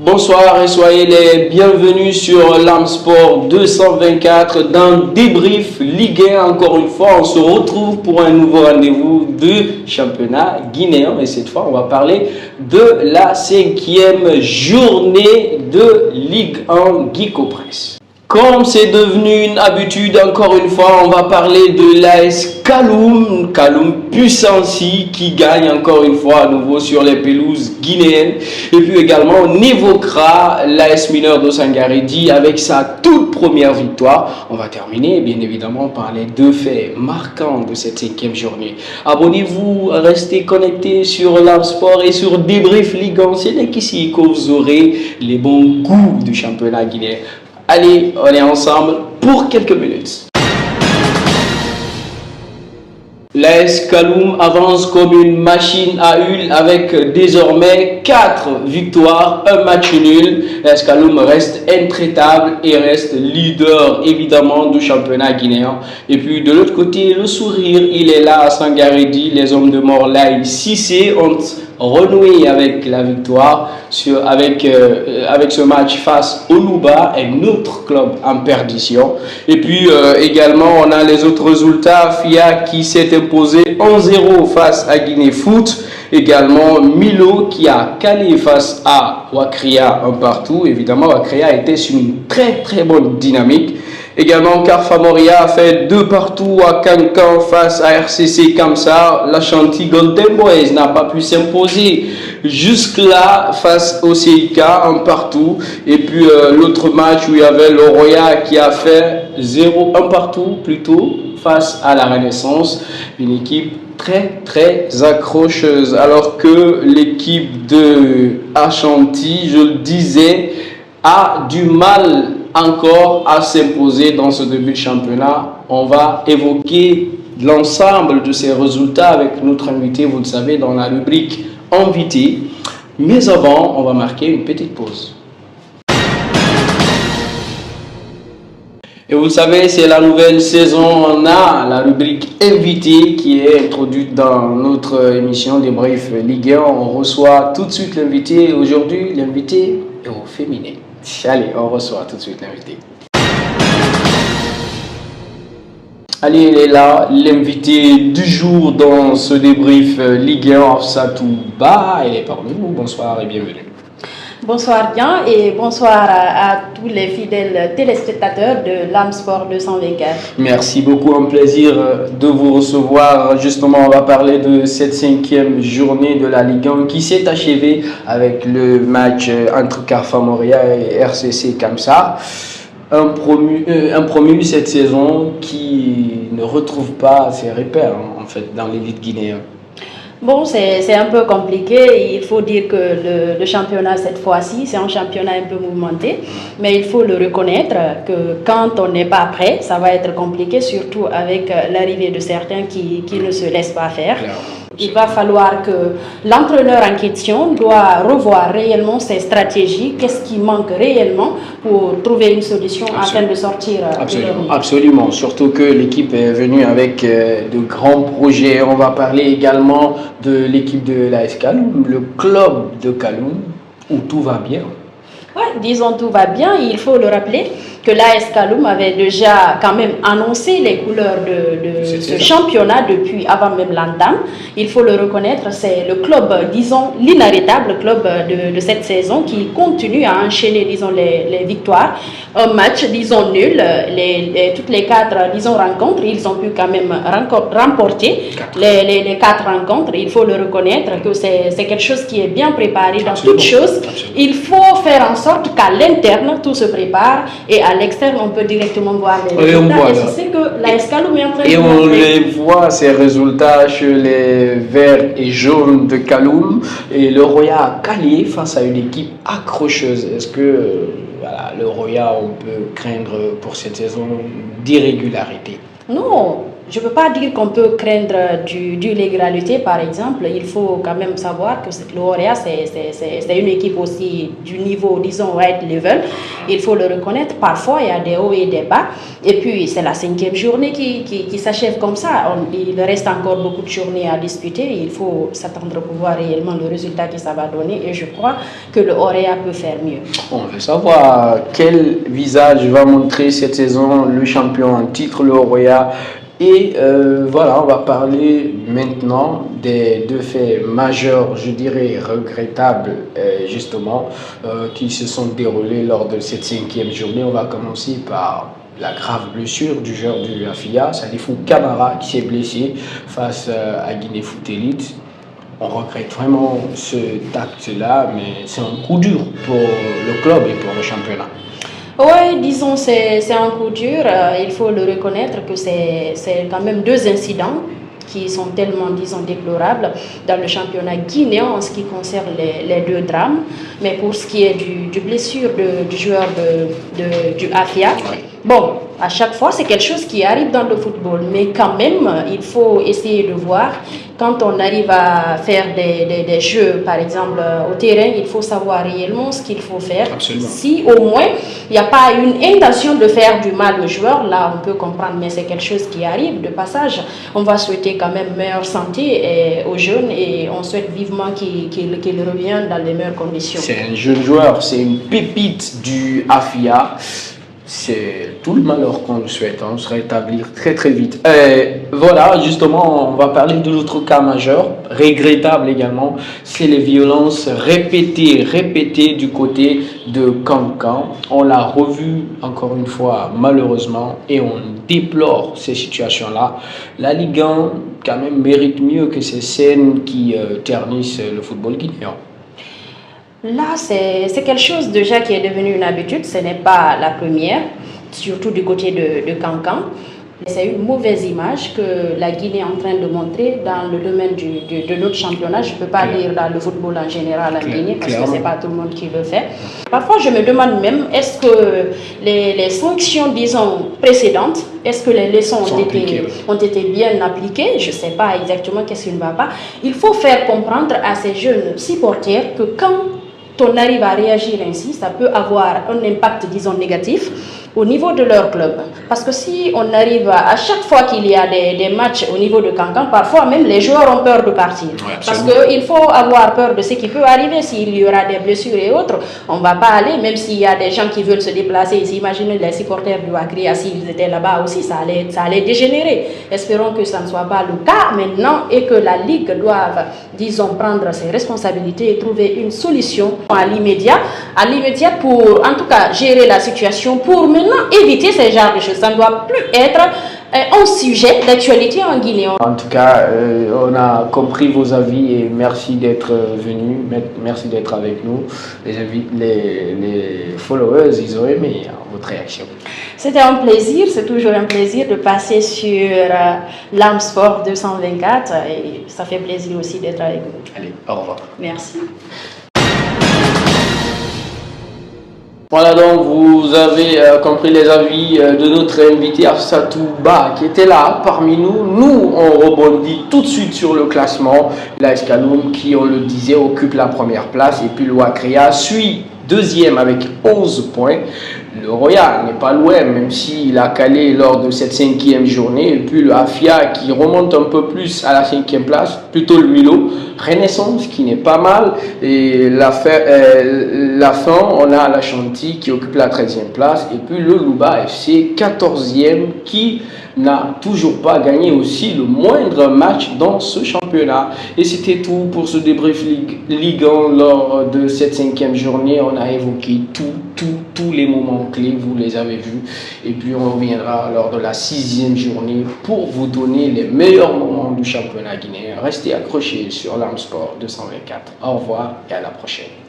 Bonsoir et soyez les bienvenus sur l'Arme Sport 224 dans Débrief Ligue 1. Encore une fois, on se retrouve pour un nouveau rendez-vous de championnat guinéen. Et cette fois, on va parler de la 5e journée de Ligue 1 Guico Press. Comme c'est devenu une habitude, encore une fois, on va parler de l'AS Kaloum Puissancy qui gagne encore une fois à nouveau sur les pelouses guinéennes. Et puis également, on évoquera l'AS Mineur de Sangaredi avec sa toute première victoire. On va terminer bien évidemment par les deux faits marquants de cette 5e journée. Abonnez-vous, restez connectés sur l'Arme Sport et sur Débrief Ligue 1. C'est ici que vous aurez les bons goûts du championnat guinéen. Allez, on est ensemble pour quelques minutes. L'AS Kaloum avance comme une machine à huile avec désormais 4 victoires, un match nul. L'AS Kaloum reste intraitable et reste leader évidemment du championnat guinéen. Et puis de l'autre côté, le sourire, il est là à Sangaredi. Les hommes de Morlaï Cissé ont renoué avec la victoire avec ce match face au Louba, un autre club en perdition. Et puis également on a les autres résultats. FIA qui s'est imposé 1-0 face à Guinée Foot. Également Milo qui a calé face à Wakria un partout. Évidemment Wakria était sur une très bonne dynamique. Également, Carfa Moria a fait 2 partout à Cancan face à RCC Kamsa. L'Ashanti Golden Boys n'a pas pu s'imposer jusque-là face au CIK, un partout. Et puis l'autre match où il y avait le Roya qui a fait 1 partout plutôt face à la Renaissance. Une équipe très accrocheuse. Alors que l'équipe de Ashanti, je le disais, a du mal encore à s'imposer dans ce début de championnat. On va évoquer l'ensemble de ces résultats avec notre invité, vous le savez, dans la rubrique invité. Mais avant, on va marquer une petite pause. Et vous le savez, c'est la nouvelle saison. On a la rubrique invité qui est introduite dans notre émission Débrief Ligue 1. On reçoit tout de suite l'invité. Aujourd'hui, l'invité est au féminin. Allez, on reçoit tout de suite l'invité. Allez, elle est là, l'invité du jour dans ce débrief Ligue 1, Hafsatou Ba. Elle est parmi nous. Bonsoir et bienvenue. Bonsoir bien et bonsoir à tous les fidèles téléspectateurs de l'Arme Sport 224. Merci beaucoup, un plaisir de vous recevoir. Justement, on va parler de cette 5e journée de la Ligue 1 qui s'est achevée avec le match entre Carfa Moria et RCC Kamsa. Un promu cette saison qui ne retrouve pas ses repères en fait dans l'élite guinéenne. Bon, c'est un peu compliqué. Il faut dire que le championnat cette fois-ci, c'est un championnat un peu mouvementé. Mais il faut le reconnaître que quand on n'est pas prêt, ça va être compliqué, surtout avec l'arrivée de certains qui ne se laissent pas faire. Il va falloir que l'entraîneur en question doit revoir réellement ses stratégies, qu'est-ce qui manque réellement pour trouver une solution afin de sortir. Absolument, surtout que l'équipe est venue avec de grands projets. On va parler également de l'équipe de l'AS Kaloum, le club de Kaloum, où tout va bien. Oui, disons tout va bien. Il faut le rappeler que l'AS Kaloum avait déjà quand même annoncé les couleurs de ce championnat depuis avant même l'entame. Il faut le reconnaître, c'est le club, disons, l'inarrêtable club de cette saison qui continue à enchaîner, disons, les victoires. Un match, disons, nul. Toutes les 4, disons, rencontres, ils ont pu quand même remporter les 4 rencontres. Il faut le reconnaître que c'est quelque chose qui est bien préparé dans toutes choses. Il faut faire en sorte qu'à l'interne, tout se prépare et à l'externe, on peut directement voir les résultats. Et c'est que l'AS Kaloum est en train de montrer. On les voit, ces résultats chez les verts et jaunes de Kaloum. Et le Roya a calé face à une équipe accrocheuse. Est-ce que le Roya, on peut craindre pour cette saison d'irrégularité? Non, je ne peux pas dire qu'on peut craindre du l'égalité, par exemple. Il faut quand même savoir que le Orea, c'est une équipe aussi du niveau, disons, right level. Il faut le reconnaître. Parfois, il y a des hauts et des bas. Et puis, c'est la 5e journée qui s'achève comme ça. Il reste encore beaucoup de journées à disputer. Il faut s'attendre pour voir réellement le résultat que ça va donner. Et je crois que le Orea peut faire mieux. On veut savoir quel visage va montrer cette saison le champion en titre, le Orea. Et voilà, on va parler maintenant des 2 faits majeurs, je dirais regrettables, justement, qui se sont déroulés lors de cette 5e journée. On va commencer par la grave blessure du joueur du AFIA, Salifou Camara, qui s'est blessé face à Guinée Foot Elite. On regrette vraiment cet acte-là, mais c'est un coup dur pour le club et pour le championnat. Oui, disons, c'est un coup dur. Il faut le reconnaître que c'est quand même 2 incidents qui sont tellement, disons, déplorables dans le championnat guinéen en ce qui concerne les 2 drames. Mais pour ce qui est du blessure du joueur du AFIA, bon, à chaque fois, c'est quelque chose qui arrive dans le football. Mais quand même, il faut essayer de voir. Quand on arrive à faire des jeux, par exemple, au terrain, il faut savoir réellement ce qu'il faut faire. Absolument. Si au moins, il n'y a pas une intention de faire du mal au joueur, là, on peut comprendre, mais c'est quelque chose qui arrive de passage. On va souhaiter quand même meilleure santé aux jeunes et on souhaite vivement qu'il revienne dans les meilleures conditions. C'est un jeune joueur, c'est une pépite du AFIA. C'est tout le malheur qu'on lui souhaite, on se rétablir très très vite. Voilà, justement, on va parler de l'autre cas majeur, regrettable également, c'est les violences répétées du côté de Cancan. On l'a revu encore une fois, malheureusement, et on déplore ces situations-là. La Ligue 1, quand même, mérite mieux que ces scènes qui ternissent le football guinéen. Là, c'est quelque chose déjà qui est devenu une habitude, ce n'est pas la première, surtout du côté de Cancan. C'est une mauvaise image que la Guinée est en train de montrer dans le domaine de notre championnat. Je ne peux pas dire dans le football en général en Guinée parce que ce n'est pas tout le monde qui le fait. Parfois, je me demande même, est-ce que les sanctions, disons, précédentes, est-ce que les leçons ont été bien appliquées? Je ne sais pas exactement qu'est-ce qui ne va pas. Il faut faire comprendre à ces jeunes supporters que quand on arrive à réagir ainsi, ça peut avoir un impact, disons, négatif au niveau de leur club. Parce que si on arrive à chaque fois qu'il y a des matchs au niveau de Cancan, parfois même les joueurs ont peur de partir. Ouais, parce qu'il faut avoir peur de ce qui peut arriver s'il y aura des blessures et autres. On ne va pas aller, même s'il y a des gens qui veulent se déplacer. Imaginez les supporters du Wakria, s'ils étaient là-bas aussi, ça allait dégénérer. Espérons que ça ne soit pas le cas maintenant et que la Ligue doive, disons, prendre ses responsabilités et trouver une solution à l'immédiat pour, en tout cas, gérer la situation pour maintenant éviter ces genres de choses. Ça ne doit plus être un sujet d'actualité en Guinée. En tout cas, on a compris vos avis et merci d'être venus, merci d'être avec nous. Les followers, ils ont aimé votre réaction. C'était un plaisir, c'est toujours un plaisir de passer sur l'Arme Sport 224 et ça fait plaisir aussi d'être avec vous. Allez, au revoir. Merci. Voilà, donc vous avez compris les avis de notre invité Afsatou Ba qui était là parmi nous. Nous, on rebondit tout de suite sur le classement. L'AS Kaloum qui, on le disait, occupe la première place et puis le Wakria suit deuxième avec 11 points. Le Royal n'est pas loin, même s'il a calé lors de cette 5e journée. Et puis le Afia qui remonte un peu plus à la 5e place, plutôt le Milo. Renaissance qui n'est pas mal. Et la fin, on a la Chantilly qui occupe la 13e place. Et puis le Louba FC 14e qui n'a toujours pas gagné aussi le moindre match dans ce championnat. Et c'était tout pour ce débrief Ligue 1 lors de cette 5e journée. On a évoqué tous les moments clés, vous les avez vus. Et puis on reviendra lors de la 6e journée pour vous donner les meilleurs moments du championnat guinéen. Restez accrochés sur l'Arme Sport 224. Au revoir et à la prochaine.